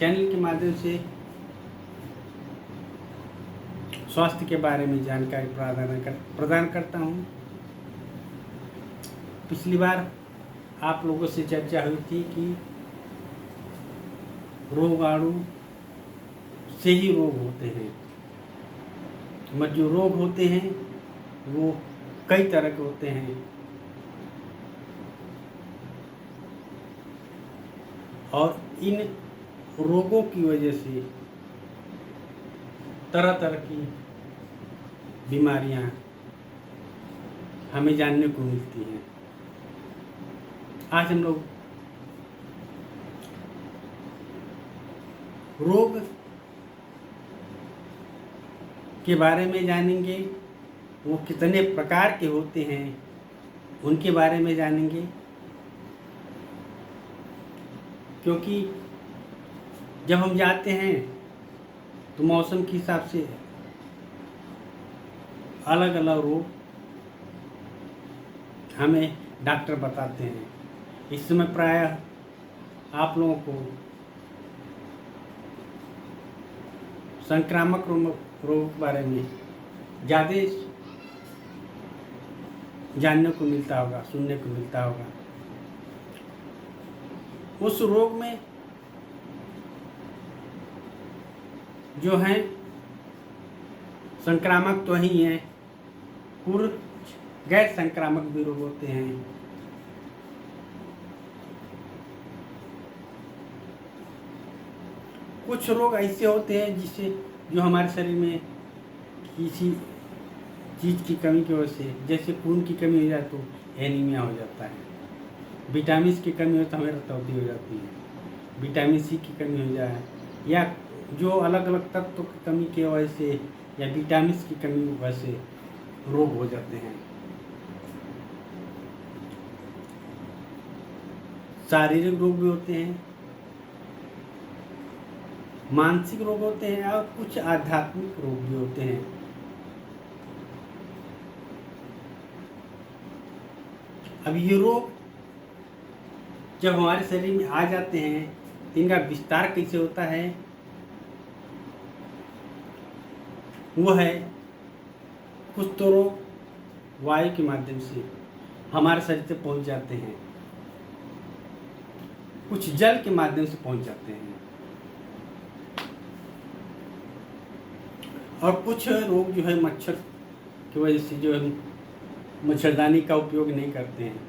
Channel के माध्यम से स्वास्थ्य के बारे में जानकारी प्रदान करता हूँ। पिछली बार आप लोगों से चर्चा हुई थी कि रोगाणु से ही रोग होते हैं, मगर जो रोग होते हैं वो कई तरह के होते हैं और इन रोगों की वजह से तरह तरह की बीमारियां हमें जानने को मिलती हैं। आज हम लोग रोग के बारे में जानेंगे, वो कितने प्रकार के होते हैं उनके बारे में जानेंगे, क्योंकि जब हम जाते हैं तो मौसम के हिसाब से अलग अलग रोग हमें डॉक्टर बताते हैं। इस समय प्रायः आप लोगों को संक्रामक रोग के बारे में ज़्यादा जानने को मिलता होगा, सुनने को मिलता होगा। उस रोग में जो हैं संक्रामक तो ही हैं, कुछ गैर संक्रामक भी रोग होते हैं। कुछ रोग ऐसे होते हैं जिससे जो हमारे शरीर में किसी चीज़ की कमी की वजह से, जैसे खून की कमी हो जाए तो एनीमिया हो जाता है, विटामिन की कमी हो तो हमें रक्तवृद्धि हो जाती है, विटामिन सी की कमी हो जाए या जो अलग अलग तत्वों की कमी की वजह से या विटामिन की कमी की वजह से रोग हो जाते हैं। शारीरिक रोग भी होते हैं, मानसिक रोग होते हैं और कुछ आध्यात्मिक रोग भी होते हैं। अब ये रोग जब हमारे शरीर में आ जाते हैं तो इनका विस्तार कैसे होता है, वो है कुछ तो रोग वायु के माध्यम से हमारे शरीर से पहुंच जाते हैं, कुछ जल के माध्यम से पहुंच जाते हैं और कुछ रोग जो है मच्छर की वजह से, जो है मच्छरदानी का उपयोग नहीं करते हैं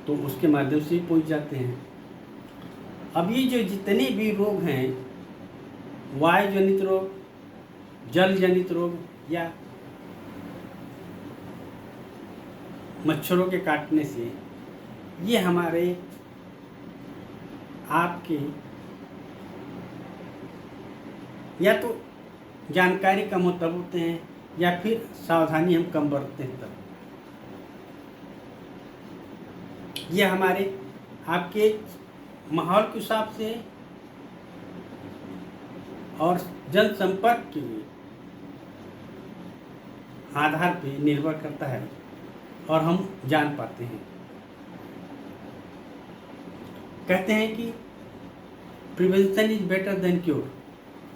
तो उसके माध्यम से पहुंच जाते हैं। अब ये जो जितने भी रोग हैं, वायु जनित रोग, जल जनित रोग या मच्छरों के काटने से, ये हमारे आपके या तो जानकारी कम हो तब होते हैं या फिर सावधानी हम कम बरतते हैं तब। ये हमारे आपके माहौल के हिसाब से और जनसंपर्क के आधार पे निर्भर करता है और हम जान पाते हैं। कहते हैं कि prevention is better than cure.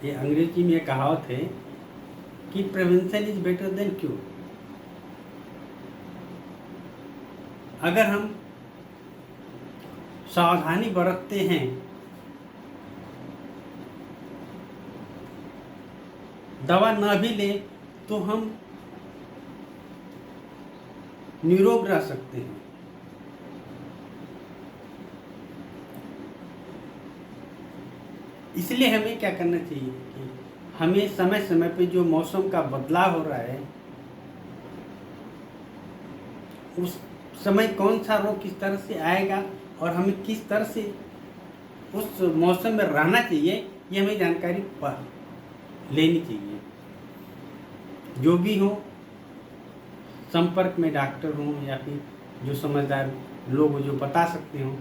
ये अंग्रेजी में कहावत है कि prevention is better than cure. अगर हम सावधानी बरतते हैं, दवा न भी लें तो हम निरोग रह सकते हैं। इसलिए हमें क्या करना चाहिए कि हमें समय समय पे जो मौसम का बदलाव हो रहा है, उस समय कौन सा रोग किस तरह से आएगा और हमें किस तरह से उस मौसम में रहना चाहिए, ये हमें जानकारी लेनी चाहिए। जो भी हो, संपर्क में डॉक्टर हों या फिर जो समझदार लोग जो बता सकते हों,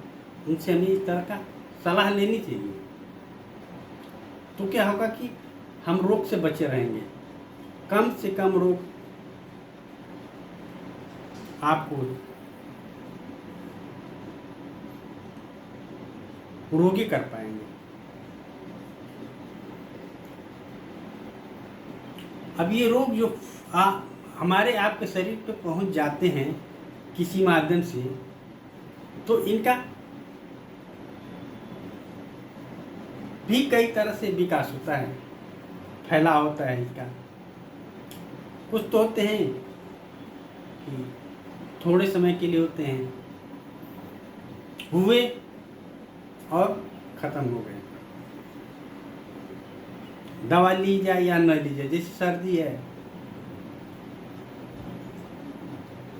उनसे हमें इस तरह का सलाह लेनी चाहिए। तो क्या होगा कि हम रोग से बचे रहेंगे, कम से कम रोग आपको रोगी कर पाएंगे। अब ये रोग जो हमारे आपके शरीर पे पहुंच जाते हैं किसी माध्यम से, तो इनका भी कई तरह से विकास होता है, फैलाव होता है इसका। कुछ तो होते हैं कि थोड़े समय के लिए होते हैं, हुए और ख़त्म हो गए। दवा ली जाए या न ली जाए, जैसे सर्दी है,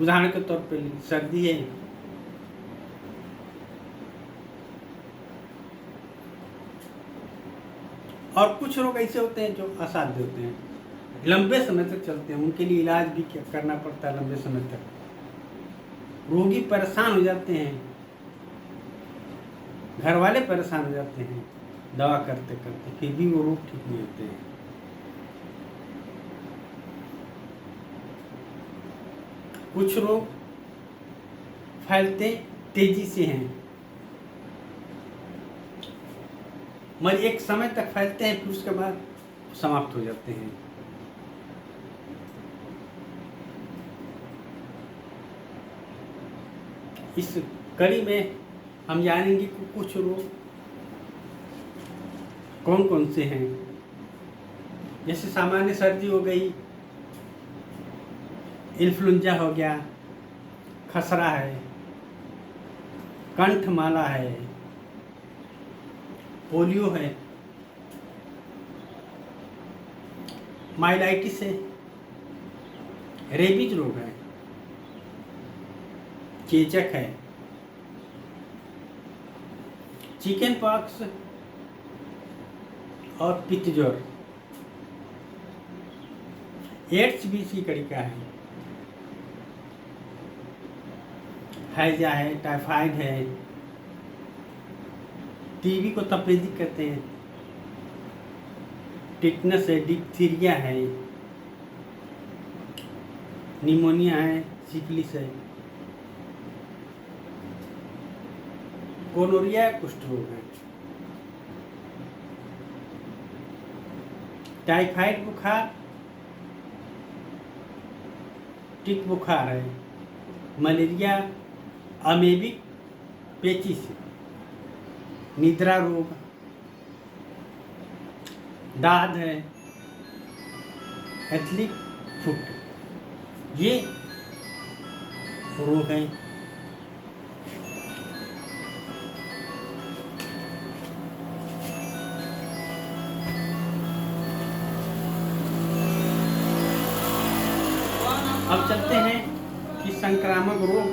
उदाहरण के तौर पे सर्दी है, और कुछ रोग ऐसे होते हैं जो असाध्य होते हैं, लंबे समय तक चलते हैं, उनके लिए इलाज भी करना पड़ता है लंबे समय तक। रोगी परेशान हो जाते हैं, घर वाले परेशान हो जाते हैं दवा करते करते, फिर भी वो रोग ठीक नहीं होते हैं। कुछ रोग फैलते तेजी से हैं, मगर एक समय तक फैलते हैं, फिर उसके बाद समाप्त हो जाते हैं। इस कड़ी में हम जानेंगे कि कुछ रोग कौन कौन से हैं। जैसे सामान्य सर्दी हो गई, इन्फ्लुएंजा हो गया, खसरा है, कंठमाला है, पोलियो है, माइलाइटिस है, रेबीज रोग है, चेचक है, चिकन पॉक्स और पित्त ज्वर, एड्स भी इसी कड़ी का है, हैजा है, टाइफाइड है, टीबी को तपेदिक कहते हैं, टिटनस है, डिप्थीरिया है, निमोनिया है, सिफिलिस है, गोनोरिया कुष्ठ रोग है, टाइफाइड बुखार, टिक बुखार है, मलेरिया, अमेबिक पेचिस, निद्रा रोग, दाद है, एथलिक फुट, ये रोग हैं। अब चलते हैं कि संक्रामक रोग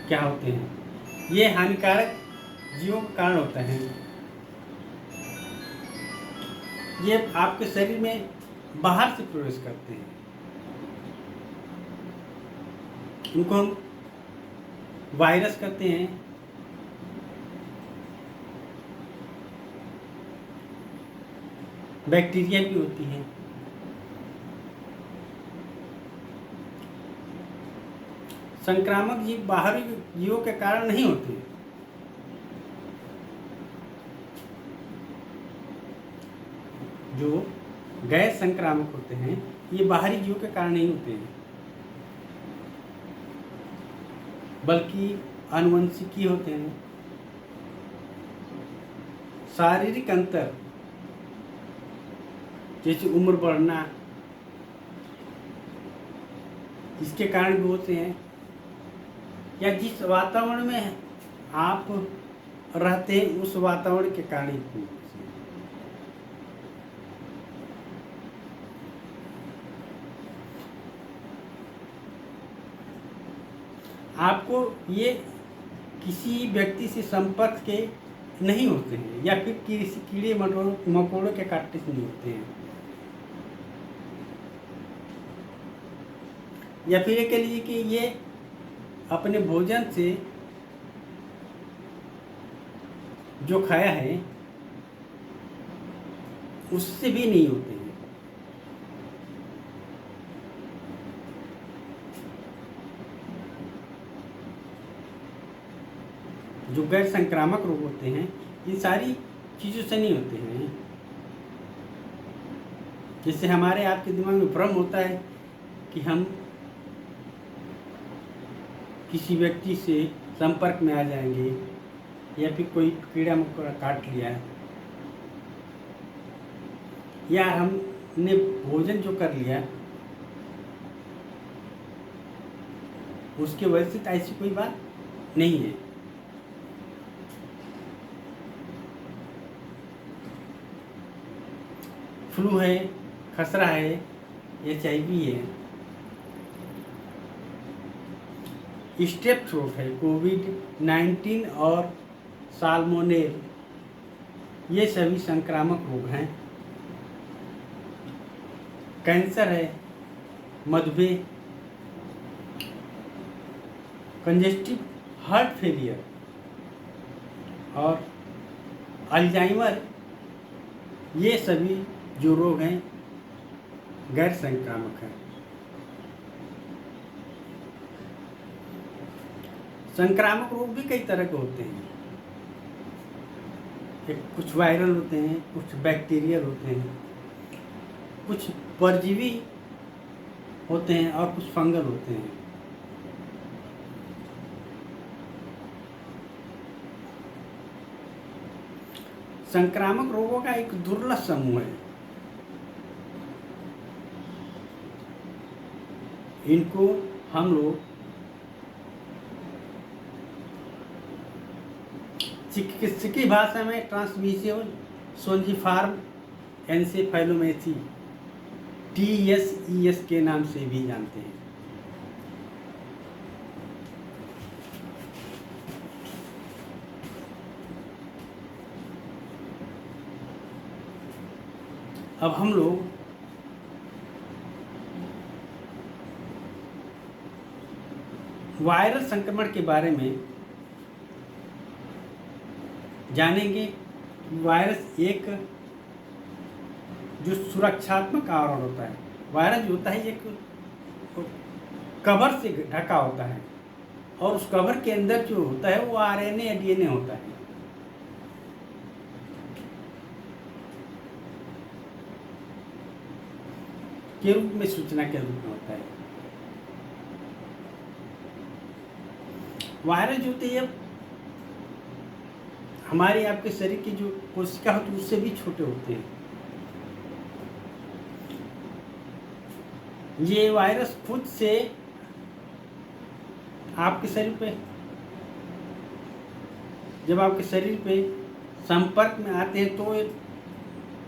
क्या होते हैं। ये हानिकारक जीवों के कारण होते हैं। ये आपके शरीर में बाहर से प्रवेश करते हैं, इनको हम वायरस कहते हैं, बैक्टीरिया भी होती हैं। संक्रामक जीव बाहरी जीवों के कारण नहीं होते, जो गैर संक्रामक होते हैं ये बाहरी जीवों के कारण नहीं होते हैं, बल्कि आनुवंशिकी होते हैं। शारीरिक अंतर, जैसे उम्र बढ़ना, इसके कारण भी होते हैं, या जिस वातावरण में आप रहते हैं उस वातावरण के कारण भी होते हैं। आपको ये किसी व्यक्ति से संपर्क के नहीं होते हैं, या फिर किसी कीड़े मकोड़ों के काटने से नहीं होते हैं, या फिर ये कह लीजिए कि ये अपने भोजन से जो खाया है उससे भी नहीं होते हैं। जो गैर संक्रामक रोग होते हैं इन सारी चीज़ों से नहीं होते हैं। जिससे हमारे आपके दिमाग में भ्रम होता है कि हम किसी व्यक्ति से संपर्क में आ जाएंगे या फिर कोई कीड़ा मकोड़ा काट लिया या हमने भोजन जो कर लिया उसके वजह से, तो ऐसी कोई बात नहीं है। फ्लू है, खसरा है, HIV है, स्टेप थ्रोट है, COVID-19 और साल्मोनेल, ये सभी संक्रामक रोग हैं। कैंसर है, मधुमेह, कंजेस्टिव हार्ट फेलियर और अल्जाइमर, ये सभी जो रोग हैं गैर संक्रामक हैं। संक्रामक रोग भी कई तरह के होते हैं। कुछ वायरल होते हैं, कुछ बैक्टीरियल होते हैं, कुछ परजीवी होते हैं और कुछ फंगल होते हैं। संक्रामक रोगों का एक दुर्लभ समूह है। इनको हम लोग चिकित्सकीय भाषा में ट्रांसमिसिबल सोंजिफार्म एन्सेफेलोपैथी TSES के नाम से भी जानते हैं। अब हम लोग वायरल संक्रमण के बारे में जानेंगे। वायरस एक जो सुरक्षात्मक आवरण होता है, वायरस जो होता है एक कवर से ढका होता है और उस कवर के अंदर जो होता है वो RNA या DNA होता है। के रूप में, सूचना के रूप में होता है। वायरस जो होते हैं हमारे आपके शरीर की जो कोशिका होती है उससे भी छोटे होते हैं। ये वायरस खुद से आपके शरीर पे, जब आपके शरीर पे संपर्क में आते हैं तो ये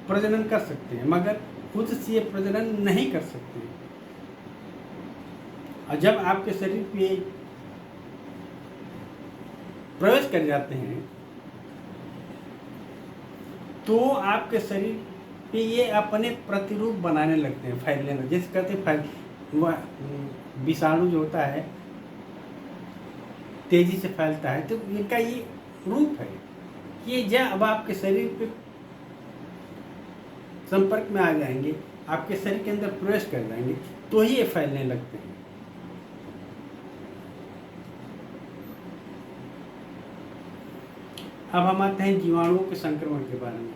प्रजनन कर सकते हैं, मगर खुद से ये प्रजनन नहीं कर सकते। और जब आपके शरीर पे प्रवेश कर जाते हैं तो आपके शरीर पे ये अपने प्रतिरूप बनाने लगते हैं, फैलने लगते हैं। जैसे कहते हैं विषाणु जो होता है तेजी से फैलता है, तो इनका ये रूप है। ये जब आपके शरीर पे संपर्क में आ जाएंगे, आपके शरीर के अंदर प्रवेश कर जाएंगे तो ही ये फैलने लगते हैं। अब हम आते हैं जीवाणुओं के संक्रमण के बारे में।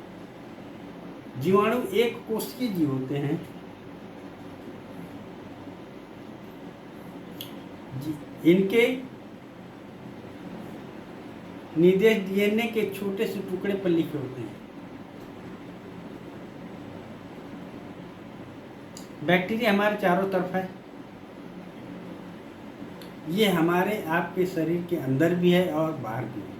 जीवाणु एक कोशिकीय जीव होते हैं। इनके निर्देश DNA के छोटे से टुकड़े पर लिखे होते हैं। बैक्टीरिया हमारे चारों तरफ है। ये हमारे आपके शरीर के अंदर भी है और बाहर भी है।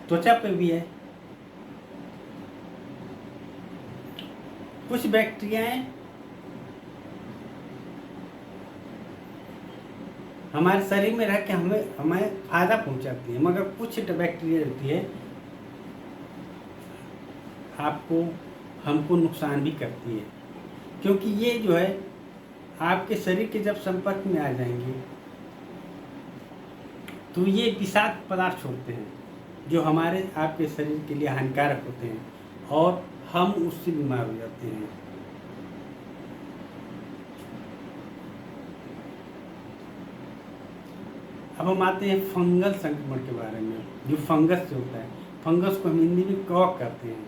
त्वचा पे भी है। कुछ बैक्टीरियाएं हमारे शरीर में रह के हमें फायदा पहुंचाती है, मगर कुछ बैक्टीरिया होती है हमको नुकसान भी करती है। क्योंकि ये जो है आपके शरीर के जब संपर्क में आ जाएंगे तो ये विषाक्त पदार्थ छोड़ते हैं जो हमारे आपके शरीर के लिए हानिकारक होते हैं और हम उससे बीमार हो जाते हैं। अब हम आते हैं फंगल संक्रमण के बारे में, जो फंगस से होता है। फंगस को हम हिंदी में कवक कहते हैं।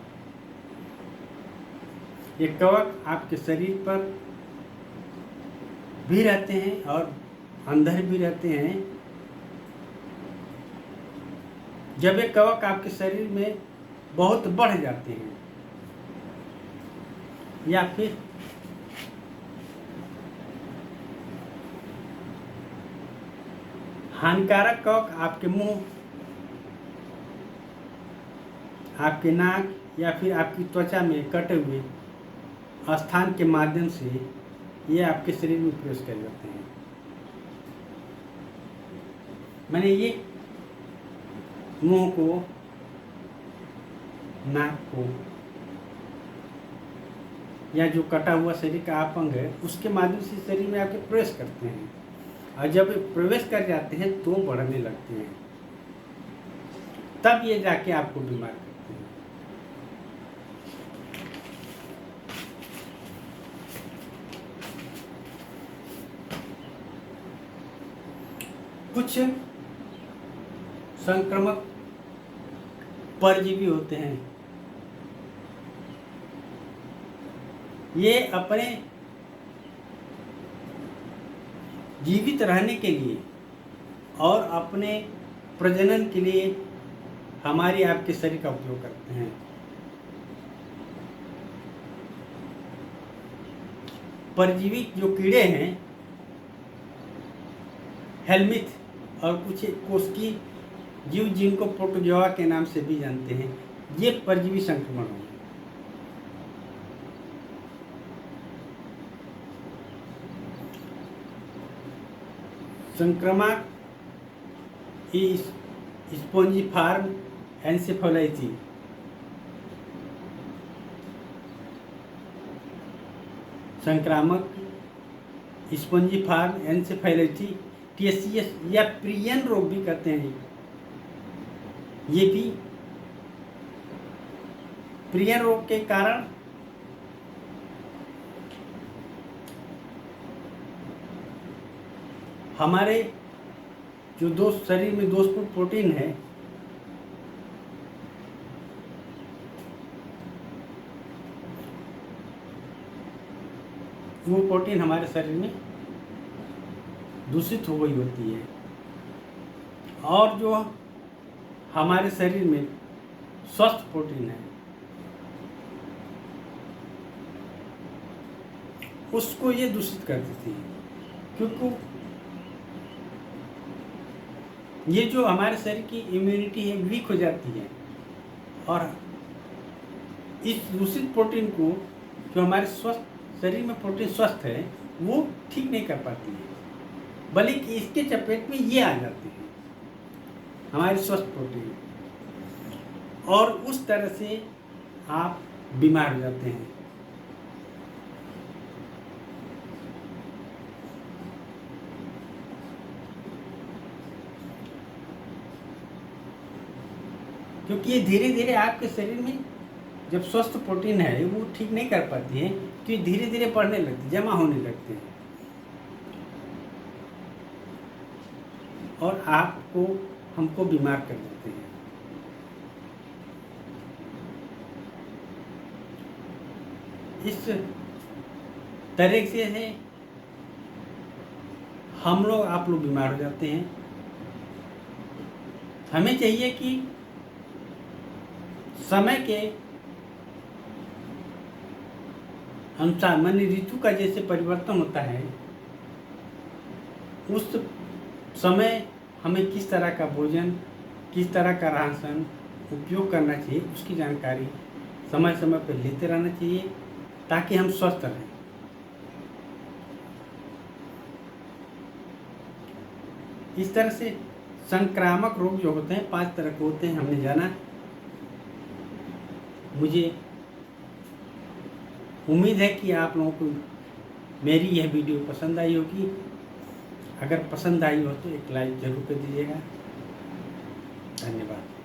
ये कवक आपके शरीर पर भी रहते हैं और अंदर भी रहते हैं। जब ये कवक आपके शरीर में बहुत बढ़ जाते हैं या फिर हानिकारक कवक आपके मुंह, आपके नाक या फिर आपकी त्वचा में कटे हुए स्थान के माध्यम से ये आपके शरीर में प्रवेश कर जाते हैं। मैंने ये मुंह को, नाक को या जो कटा हुआ शरीर का अपंग है उसके माध्यम से शरीर में आपके प्रवेश करते हैं, और जब प्रवेश कर जाते हैं तो बढ़ने लगते हैं, तब ये जाके आपको बीमार करते हैं। कुछ संक्रामक परजीवी होते हैं, ये अपने जीवित रहने के लिए और अपने प्रजनन के लिए हमारे आपके शरीर का उपयोग करते हैं। परजीवी जो कीड़े हैं, हेलमिथ और कुछ कोशिकी जीव जिनको प्रोटोजोआ के नाम से भी जानते हैं, ये परजीवी संक्रमण होंगे। संक्रामक स्पोंजिफॉर्म एन्सेफेलाइटी, संक्रामक स्पोंजिफॉर्म एन्सेफेलाइटी TSCS या प्रियन रोग भी कहते हैं। ये भी प्रियन रोग के कारण हमारे जो शरीर में दोषपूर्ण प्रोटीन है, वो प्रोटीन हमारे शरीर में दूषित हो गई होती है, और जो हमारे शरीर में स्वस्थ प्रोटीन है उसको ये दूषित कर देती है, क्योंकि ये जो हमारे शरीर की इम्यूनिटी है वीक हो जाती है, और इस दूषित प्रोटीन को, जो हमारे स्वस्थ शरीर में प्रोटीन स्वस्थ है, वो ठीक नहीं कर पाती है, बल्कि इसके चपेट में ये आ जाते हैं हमारे स्वस्थ प्रोटीन, और उस तरह से आप बीमार हो जाते हैं। क्योंकि ये धीरे धीरे आपके शरीर में जब स्वस्थ प्रोटीन है वो ठीक नहीं कर पाती है, तो ये धीरे धीरे बढ़ने लगती है, जमा होने लगते हैं, और आपको हमको बीमार कर देते हैं। इस तरह से है हम लोग, आप लोग बीमार हो जाते हैं। हमें चाहिए कि समय के अनुसार, माने ऋतु का जैसे परिवर्तन होता है, उस समय हमें किस तरह का भोजन, किस तरह का राशन उपयोग करना चाहिए, उसकी जानकारी समय समय पर लेते रहना चाहिए, ताकि हम स्वस्थ रहें। इस तरह से संक्रामक रोग जो होते हैं 5 तरह के होते हैं, हमने जाना। मुझे उम्मीद है कि आप लोगों को मेरी यह वीडियो पसंद आई होगी। अगर पसंद आई हो तो एक लाइक जरूर कर दीजिएगा। धन्यवाद।